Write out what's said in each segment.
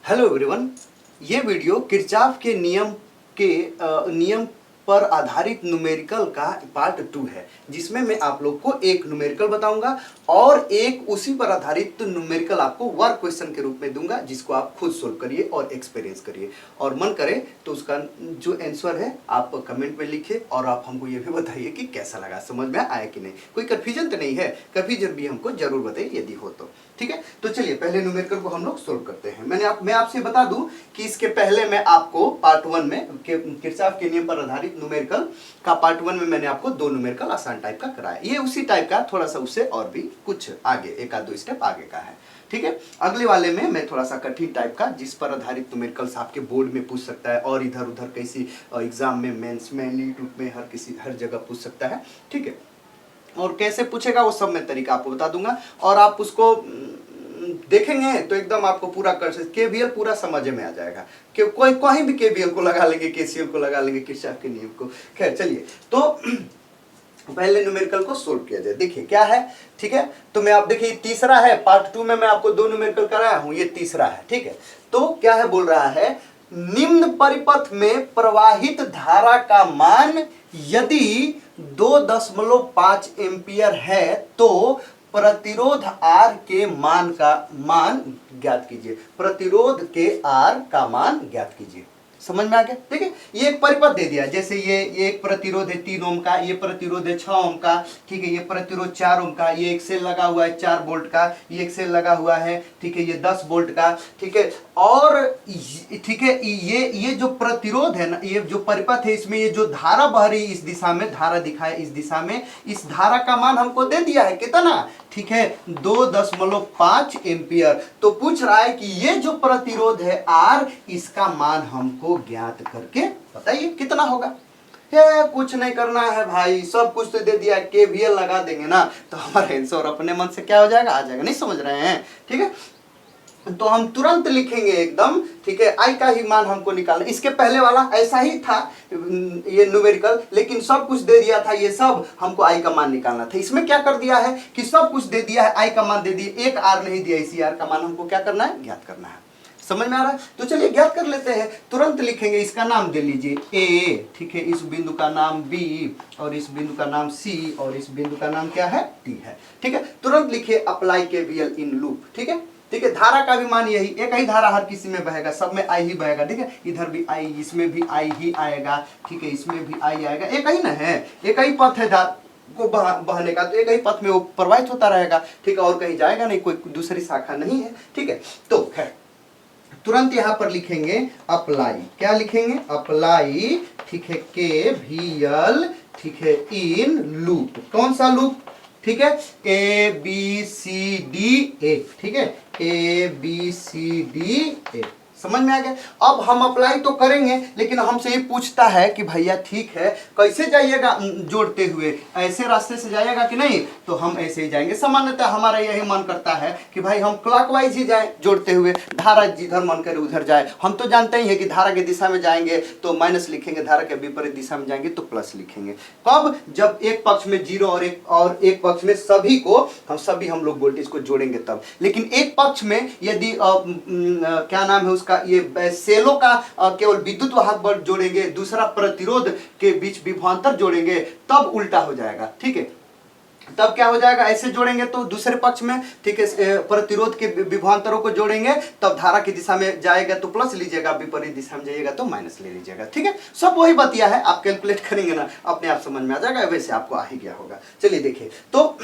Hello everyone, ये video Kirchhoff के नियम पर आधारित न्यूमेरिकल का पार्ट 2 है, जिसमें मैं आप लोग को एक न्यूमेरिकल बताऊंगा और एक उसी पर आधारित न्यूमेरिकल आपको वर्क क्वेश्चन के रूप में दूंगा, जिसको आप खुद सोल्व करिए और एक्सपीरियंस करिए। और मन करे तो उसका जो आंसर है आप कमेंट में लिखिए और आप हमको ये भी बताइए कि कैसा लगा, समझ में आया कि नहीं, कोई कन्फ्यूजन तो नहीं है। कन्फ्यूजन भी हमको जरूर बताइए यदि हो तो। ठीक है, तो चलिए पहले न्यूमेरिकल को हम लोग सोल्व करते हैं। मैं आपसे बता दूं कि इसके पहले मैं आपको पार्ट 1 में किरचॉफ के नियम पर आधारित न्यूमेरिकल का पार्ट 1 में मैंने आपको 2 न्यूमेरिकल आसान टाइप का कराया। ये उसी टाइप का, थोड़ा सा उससे और भी कुछ आगे, एक आध दो स्टेप आगे का है। ठीक है, अगले वाले में मैं थोड़ा सा कठिन टाइप का, जिस पर आधारित न्यूमेरिकल्स आपके बोर्ड में पूछ सकता है और इधर उधर किसी एग्जाम में, मेंस में, लीट में, हर जगह पूछ सकता है। ठीक है, और कैसे पूछेगा वो सब मैं तरीका आपको बता दूंगा और आप उसको देखेंगे तो एकदम आपको पूरा कर सकते, केवीएल पूरा समझ में आ जाएगा कि कोई कहीं भी केवीएल को लगा लेंगे, केसीएल को लगा लेंगे, किरचॉफ के नियम को। खैर चलिए, तो पहले न्यूमेरिकल को सोल्व किया जाए। देखिए क्या है। ठीक है, तो मैं आप देखिए तीसरा है, पार्ट 2 में मैं आपको 2 न्यूमेरिकल कराया हूं, ये तीसरा है। ठीक है, तो क्या है, बोल रहा है निम्न परिपथ में प्रवाहित धारा का मान यदि 2.5 एम्पियर है तो प्रतिरोध R के मान ज्ञात कीजिए। प्रतिरोध के R का मान ज्ञात कीजिए। समझ में आ गया। ठीक है, ये एक परिपथ दे दिया, जैसे ये एक प्रतिरोध है 3 ओम का, ये प्रतिरोध है 6 ओम का। ठीक है, ये प्रतिरोध 4 ओम का, ये एक सेल लगा हुआ है 4 वोल्ट का, ये एक सेल लगा हुआ है, ठीक है, ये 10 वोल्ट का। ठीक है, और ठीक है, ये जो प्रतिरोध है ना, ये जो परिपथ है, इसमें ये जो धारा बह रही इस दिशा में, धारा दिखाए इस दिशा में, इस धारा का मान हमको दे दिया है कितना, ठीक है, 2.5 एम्पियर। तो पूछ रहा है कि ये जो प्रतिरोध है R, इसका मान हमको ज्ञात करके बताइए कितना होगा। कुछ नहीं करना है भाई, सब कुछ तो दे दिया, केवीएल लगा देंगे ना तो हमारा आंसर अपने मन से क्या हो जाएगा, आ जाएगा। नहीं समझ रहे हैं? ठीक है, तो हम तुरंत लिखेंगे एकदम। ठीक है, आई का ही मान हमको निकालना। इसके पहले वाला ऐसा ही था ये न्यूमेरिकल, लेकिन सब कुछ दे दिया था, ये सब हमको आई का मान निकालना था। इसमें क्या कर दिया है कि सब कुछ दे दिया है, आई का मान दे दिए, एक आर नहीं दिया, इसी आर का मान हमको क्या करना है, ज्ञात करना है। समझ में आ रहा है? तो चलिए ज्ञात कर लेते हैं। तुरंत लिखेंगे, इसका नाम दे लीजिए ए, ठीक है, इस बिंदु का नाम बी, और इस बिंदु का नाम सी, और इस बिंदु का नाम क्या है, डी है। ठीक है, तुरंत लिखिए अप्लाई केवीएल इन लूप। ठीक है, ठीक है, धारा का भी मान यही, एक ही धारा हर किसी में बहेगा, सब में आई ही बहेगा। ठीक है, इधर भी आई, इसमें भी आई ही आएगा। ठीक है, इसमें भी आई आएगा, एक ही ना है, एक ही पथ है को बहने का, तो एक ही पथ में वो प्रवाहित होता रहेगा। ठीक है, और कहीं जाएगा नहीं, कोई दूसरी शाखा नहीं है। ठीक है, तो खैर तुरंत यहां पर लिखेंगे अप्लाई, क्या लिखेंगे, अप्लाई, ठीक है, केवीएल, ठीक है, इन लूप। कौन सा लूप, ठीक है, A B C D A. ठीक है, A B C D A, समझ में आ गया। अब हम अप्लाई तो करेंगे, लेकिन हमसे ये पूछता है कि भैया ठीक है, कैसे जाइएगा जोड़ते हुए, ऐसे रास्ते से जाइएगा कि नहीं, तो हम ऐसे ही जाएंगे। सामान्यतः हमारा यही मन करता है कि भाई हम क्लॉकवाइज ही जाएं, जोड़ते हुए, धारा जिधर मन करे उधर जाए। हम तो जानते ही है कि धारा की दिशा में जाएंगे तो माइनस लिखेंगे, धारा के विपरीत दिशा में जाएंगे तो प्लस लिखेंगे। कब, जब एक पक्ष में 0 और एक पक्ष में सभी को, हम लोग वोल्टेज को जोड़ेंगे तब। लेकिन एक पक्ष में यदि क्या नाम है उसका, ये सेलों का केवल विद्युत वाहक बल जोड़ेंगे, दूसरा प्रतिरोध के बीच विभवांतर जोड़ेंगे, तब उल्टा हो जाएगा। ठीक है, तब क्या हो जाएगा, ऐसे जोड़ेंगे तो दूसरे पक्ष में, ठीक है, प्रतिरोध के विभवांतरों को जोड़ेंगे, तब धारा की दिशा में जाएगा तो प्लस लीजिएगा, विपरीत दिशा में जाइएगा तो माइनस ले लीजिएगा। ठीक है, सब वही बतिया है, आप कैलकुलेट करेंगे ना अपने आप समझ में आ जाएगा, वैसे आपको आ ही गया होगा। चलिए देखिए, तो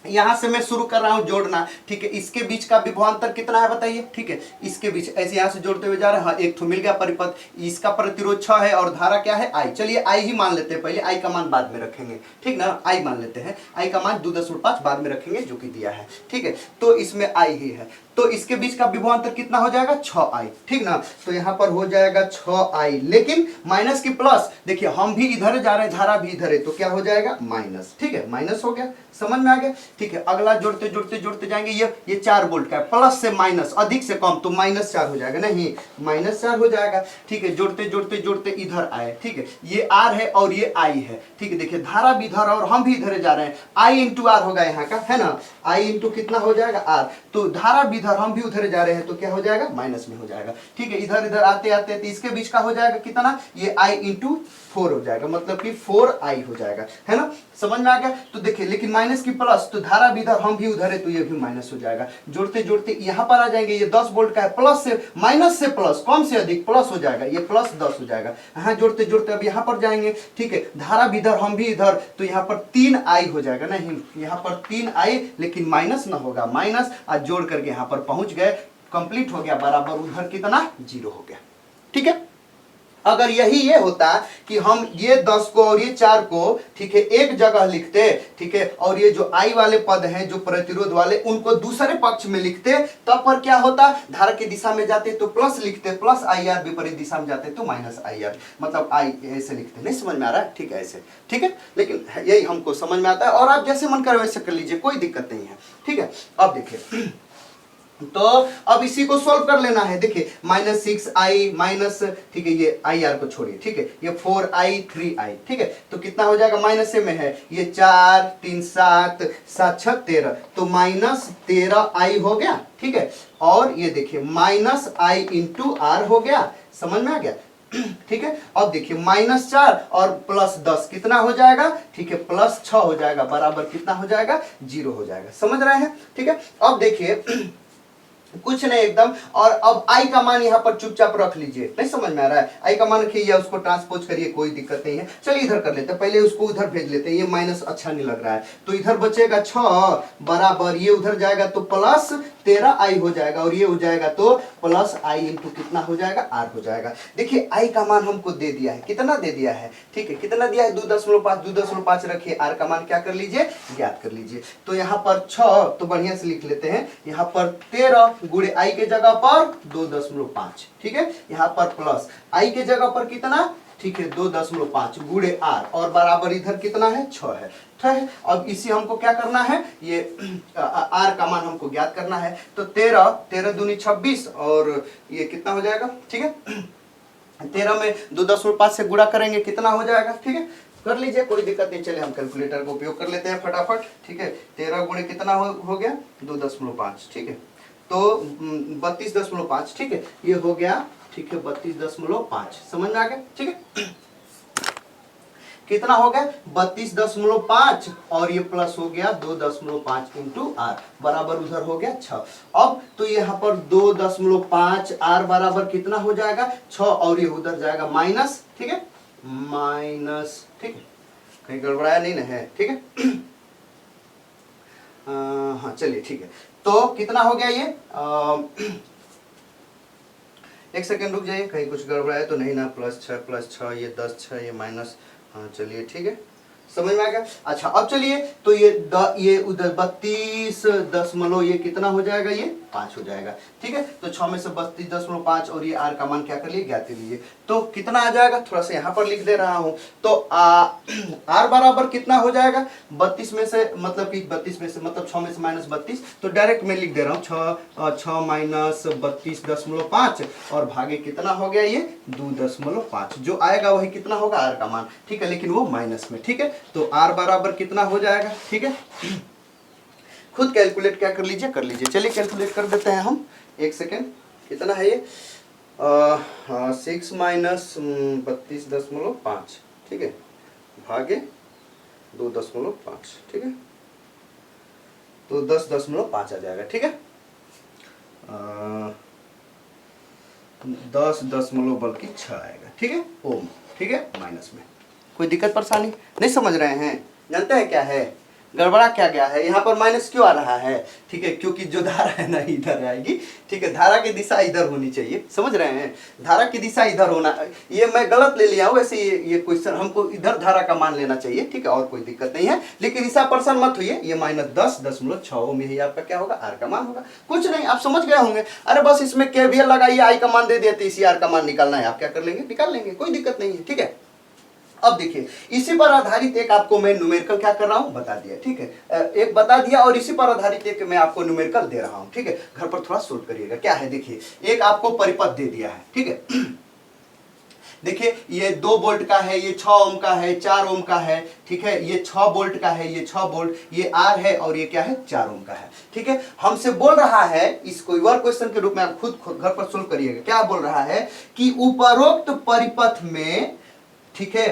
यहां से मैं शुरू कर रहा हूं जोड़ना। ठीक है, इसके बीच का विभवांतर कितना है बताइए। ठीक है, इसके बीच ऐसे यहां से जोड़ते हुए जा रहे हैं। हाँ, एक तो मिल गया परिपथ, इसका प्रतिरोध 6 है और धारा क्या है, आई। चलिए आई ही मान लेते हैं पहले, आई का मान बाद में रखेंगे। ठीक ना, आई मान लेते हैं, आई का मान 2.5 बाद में रखेंगे, जो कि दिया है। ठीक है, तो इसमें आई ही है, तो इसके बीच का विभवांतर कितना हो जाएगा, 6i। ठीक ना, तो यहां पर हो जाएगा 6i, लेकिन माइनस की प्लस, देखिए हम भी इधर जा रहे हैं, धारा भी इधर है, तो क्या हो जाएगा, माइनस। ठीक है, माइनस हो गया, समझ में आ गया। ठीक है, अगला जोड़ते जोड़ते जोड़ते जाएंगे, ये 4 वोल्ट का है, प्लस से माइनस, अधिक से कम, तो -4 हो जाएगा, नहीं -4 हो जाएगा। ठीक है, जोड़ते जोड़ते जोड़ते इधर आए, ठीक है, ये R है और ये I है। ठीक है, देखिए धारा भी इधर और हम भी इधर जा रहे हैं, I इंटू R होगा यहाँ का, है ना, I इंटू कितना हो जाएगा R, तो धारा भी इधर हम भी उधर जा रहे हैं, तो क्या हो जाएगा, माइनस में हो जाएगा। ठीक है, इधर इधर आते आते तो इसके बीच का हो जाएगा कितना, ये I इंटू 4 हो जाएगा, मतलब कि 4I हो जाएगा, है ना, समझ में आ गया। तो देखिए लेकिन माइनस की प्लस, तो धारा भी इधर हम भी उधर है, तो ये भी माइनस हो जाएगा। जोड़ते जोड़ते यहाँ पर आ जाएंगे, ये 10 वोल्ट का है, प्लस से माइनस से प्लस, कम से अधिक प्लस हो जाएगा, ये प्लस 10 हो जाएगा। यहाँ जोड़ते जोड़ते अब यहाँ पर जाएंगे, ठीक है, धारा भी इधर हम भी इधर, तो यहाँ पर 3I हो जाएगा, नहीं यहाँ पर 3I, लेकिन माइनस ना होगा, माइनस आज जोड़ करके यहाँ पर पहुंच गए, कंप्लीट हो गया, बराबर उधर कितना 0 हो गया। ठीक है, अगर यही ये होता कि हम ये 10 को और ये 4 को, ठीक है, एक जगह लिखते, ठीक है, और ये जो I वाले पद हैं जो प्रतिरोध वाले, उनको दूसरे पक्ष में लिखते, तब पर क्या होता, धारा की दिशा में जाते तो प्लस लिखते, प्लस IR, विपरीत दिशा में जाते तो माइनस IR, मतलब I ऐसे लिखते। नहीं समझ में आ रहा है, ठीक है, ऐसे, ठीक है, लेकिन यही हमको समझ में आता है, और आप जैसे मन करे वैसे कर लीजिए, कोई दिक्कत नहीं है। ठीक है, अब देखिए, तो अब इसी को सॉल्व कर लेना है। देखिए -6I माइनस, ठीक है, ये IR को छोड़िए, ठीक है, ये 4I 3I, ठीक है, तो कितना हो जाएगा, माइनस में है, ये 4 3 7 7 6 13, तो -13I हो गया। ठीक है, और ये देखिए -I इंटू R हो गया, समझ में आ गया। ठीक है, अब देखिए -4 और +10 कितना हो जाएगा, ठीक है, +6 हो जाएगा, बराबर कितना हो जाएगा, 0 हो जाएगा। समझ रहे हैं। ठीक है, अब देखिए कुछ नहीं एकदम, और अब I का मान यहाँ पर चुपचाप रख लीजिए। नहीं समझ में आ रहा है, I का मान रखिए या उसको ट्रांसपोज करिए, कोई दिक्कत नहीं है। चलिए इधर कर लेते हैं, पहले उसको उधर भेज लेते हैं, ये माइनस अच्छा नहीं लग रहा है, तो इधर बचेगा 6 बराबर, ये उधर जाएगा तो +13I हो जाएगा, और ये हो जाएगा तो +I इंटू कितना हो जाएगा, R हो जाएगा। देखिए I का मान हमको दे दिया है, कितना दे दिया है, ठीक है, कितना दिया है, 2.5 रखिए, R का मान क्या कर लीजिए, ज्ञात कर लीजिए। तो यहाँ पर 6, तो बढ़िया से लिख लेते हैं, यहाँ पर 13 गुणे I के जगह पर 2.5, ठीक है, यहाँ पर प्लस I के जगह पर कितना, ठीक है, 2.5 गुणे R, और बराबर इधर कितना है, 6 है। ठीक है, अब इसी हमको क्या करना है, ये R का मान हमको ज्ञात करना है, तो 13 दूनी 26, और ये कितना हो जाएगा, ठीक है, 13 में 2.5 से गुणा करेंगे, कितना हो जाएगा, ठीक है, कर लीजिए, कोई दिक्कत नहीं। चलिए हम कैलकुलेटर का उपयोग कर लेते हैं फटाफट। ठीक है, 13 गुणे कितना हो गया, 2.5, ठीक है, तो 32.5, ठीक है, ये हो गया, ठीक है, 32.5, समझ में आ गया। ठीक है, कितना हो गया, 32.5, और ये प्लस हो गया 2.5 इंटू R, बराबर उधर हो गया 6। अब तो यहाँ पर 2.5 R बराबर कितना हो जाएगा, 6, और ये उधर जाएगा माइनस, ठीक है, माइनस, ठीक है, कहीं गड़बड़ाया नहीं ना है, ठीक है। हाँ चलिए ठीक है, तो कितना हो गया ये, एक सेकेंड रुक जाइए, कहीं कुछ गड़बड़ा है तो नहीं ना, +6 ये 10 6, ये माइनस, हाँ चलिए ठीक है, समझ में आ गया। अच्छा अब चलिए, तो ये उधर 32 ये कितना हो जाएगा, ये 5 हो जाएगा। ठीक है, तो 6 में से 32.5, और ये R का मान क्या कर लिए, ज्ञात कर लीजिए। तो कितना आ जाएगा, थोड़ा सा यहाँ पर लिख दे रहा हूँ, तो R बराबर कितना हो जाएगा, 32 में से, मतलब कि 32 में से मतलब 6 में से -32, तो डायरेक्ट मैं लिख दे रहा हूँ, 6 माइनस 32.5, और भागे कितना हो गया, ये 2.5, जो आएगा वही कितना होगा, R का मान। ठीक है, लेकिन वो माइनस में। ठीक है, तो R बराबर कितना हो जाएगा, ठीक है, खुद कैलकुलेट क्या कर लीजिए। चलिए कैलकुलेट कर देते हैं हम, एक सेकेंड, कितना है ये, 6 माइनस 32.5, ठीक है, भागे 2.5, ठीक है, तो 10.5 आ जाएगा। ठीक है, 10.6 आएगा। ठीक है, ओम, ठीक है, माइनस में। कोई दिक्कत परेशानी नहीं, समझ रहे हैं, जानते हैं क्या है, गड़बड़ा क्या गया है, यहाँ पर माइनस क्यों आ रहा है, ठीक है, क्योंकि जो धारा है ना इधर आएगी। ठीक है, धारा की दिशा इधर होनी चाहिए, समझ रहे हैं, धारा की दिशा इधर होना, ये मैं गलत ले लिया हूँ, वैसे ये क्वेश्चन हमको इधर धारा का मान लेना चाहिए। ठीक है, और कोई दिक्कत नहीं है, लेकिन ऐसा परेशान मत होइए, ये -10.6 में ही आपका क्या होगा, R का मान होगा। कुछ नहीं, आप समझ गए होंगे, अरे बस इसमें KVL लगाइए, I का मान दे दिया, तो इसी R का मान निकालना है, आप क्या कर लेंगे, निकाल लेंगे, कोई दिक्कत नहीं है। ठीक है, अब देखिए, इसी पर आधारित एक आपको मैं न्यूमेरिकल क्या कर रहा हूं बता दिया, ठीक है, एक बता दिया और इसी पर आधारित एक मैं आपको न्यूमेरिकल दे रहा हूं, ठीक है। घर पर थोड़ा सोल्व करिएगा। क्या है देखिए, एक आपको परिपथ दे दिया है, ठीक है। देखिए ये 2 वोल्ट का है, ये 6 ओम का है, 4 ओम का है, ठीक है, ये 6 वोल्ट का है, ये 6 वोल्ट, ये आर है और ये क्या है 4 ओम का है, ठीक है। हमसे बोल रहा है, इसको वर्क क्वेश्चन के रूप में आप खुद घर पर सोल्व करिएगा। क्या बोल रहा है कि उपरोक्त परिपथ में, ठीक है,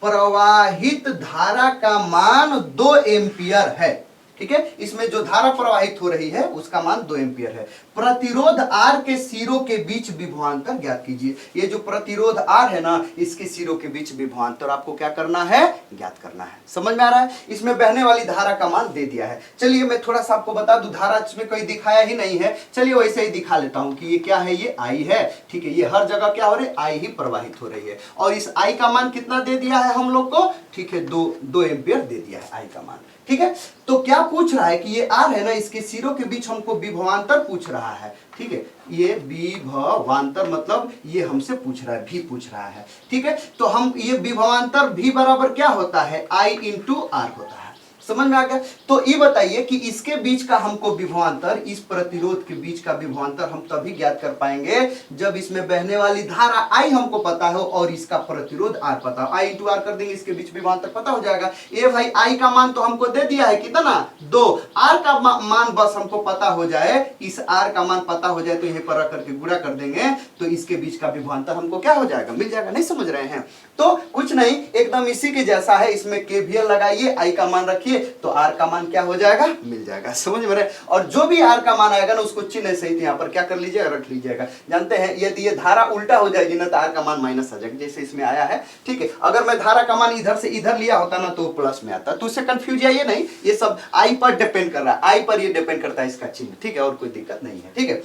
प्रवाहित धारा का मान 2 एम्पियर है, ठीक है। इसमें जो धारा प्रवाहित हो रही है उसका मान 2 एम्पियर है। प्रतिरोध आर के सिरों के बीच विभवांतर ज्ञात कीजिए। ये जो प्रतिरोध आर है ना, इसके सिरों के बीच विभवांतर आपको क्या करना है, ज्ञात करना है। समझ में आ रहा है। इसमें बहने वाली धारा का मान दे दिया है। चलिए मैं थोड़ा सा आपको बता दूं, धारा इसमें कोई दिखाया ही नहीं है, चलिए वैसे ही दिखा लेता हूं कि ये क्या है, ये आई है, ठीक है। ये हर जगह क्या हो रही है, आई ही प्रवाहित हो रही है और इस आई का मान कितना दे दिया है हम लोग को, ठीक है, 2 एम्पियर दे दिया है आई का मान, ठीक है। तो क्या पूछ रहा है कि ये आर है ना, इसके सिरों के बीच हमको विभवांतर पूछ रहा है, ठीक है। ये विभवांतर मतलब ये हमसे पूछ रहा है, भी पूछ रहा है, ठीक है। तो हम ये विभवांतर भी बराबर क्या होता है, आई इंटू आर होता है। समझ में आ गया। तो ये बताइए कि इसके बीच का हमको विभवांतर, इस प्रतिरोध के बीच का विभवांतर हम तभी ज्ञात कर पाएंगे जब इसमें बहने वाली धारा आई हमको पता हो और इसका प्रतिरोध आर पता हो। आई इंटू आर कर देंगे, इसके बीच विभवांतर पता हो जाएगा। ये भाई आई का मान तो हमको दे दिया है कितना, 2। आर का मान बस हमको पता हो जाए, इस आर का मान पता हो जाए तो यहीं पर रख करके गुणा कर देंगे तो इसके बीच का विभवांतर हमको क्या हो जाएगा, मिल जाएगा। नहीं समझ रहे हैं तो कुछ नहीं, एकदम इसी के जैसा है। इसमें केवीएल लगाइए, आई का मान रखिए तो आर का मान क्या हो जाएगा, मिल जाएगा। समझ में रहे। और जो भी आर का मान आएगा ना उसको चिन्ह सहित यहाँ पर क्या कर लीजिएगा, रख लीजिएगा। जानते हैं यदि ये धारा उल्टा हो जाएगी ना तो आर का मान माइनस आ जाएगा, जैसे इसमें आया है, ठीक है। अगर मैं धारा का मान इधर से इधर लिया होता ना तो प्लस में आता, तो उससे कंफ्यूज आइए नहीं। ये सब आई पर डिपेंड कर रहा है, आई पर ये डिपेंड करता है इसका चिन्ह, ठीक है, और कोई दिक्कत नहीं है, ठीक है।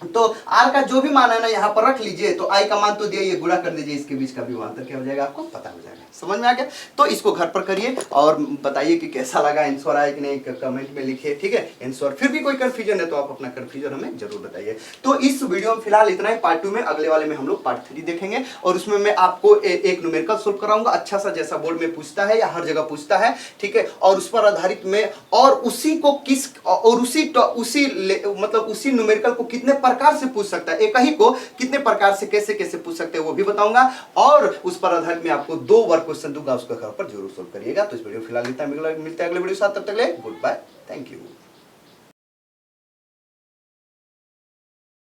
तो आर का जो भी मान है ना यहाँ पर रख लीजिए, तो आई का मान तो दिया, ये गुणा कर दीजिए, इसके बीच का विभवांतर क्या हो जाएगा आपको पता हो जाएगा। समझ में आ गया। तो इसको घर पर करिए और बताइए कि कैसा लगा, आंसर आया कि नहीं, कमेंट में लिखिए, ठीक है। आंसर फिर भी कोई कंफ्यूजन है तो आप अपना कंफ्यूजन हमें जरूर बताइए। तो इस वीडियो में फिलहाल इतना ही। पार्ट 2 में, अगले वाले में हम लोग पार्ट 3 देखेंगे और उसमें मैं आपको एक न्यूमेरिकल सोल्व कराऊंगा, अच्छा सा, जैसा बोर्ड में पूछता है या हर जगह पूछता है, ठीक है। और उस पर आधारित में और उसी को किस और उसी न्यूमेरिकल को कितने प्रकार से पूछ सकता है, एक ही को कितने प्रकार से कैसे कैसे पूछ सकते हैं वो भी बताऊंगा। और उस पर आधारित में आपको 2 वर्क क्वेश्चन दूंगा, उसका घर पर जरूर सोल्व करिएगा। तो इस वीडियो फिलहाल इतना, मिलते हैं अगले वीडियो साथ, तब तक ले गुड बाय, थैंक यू।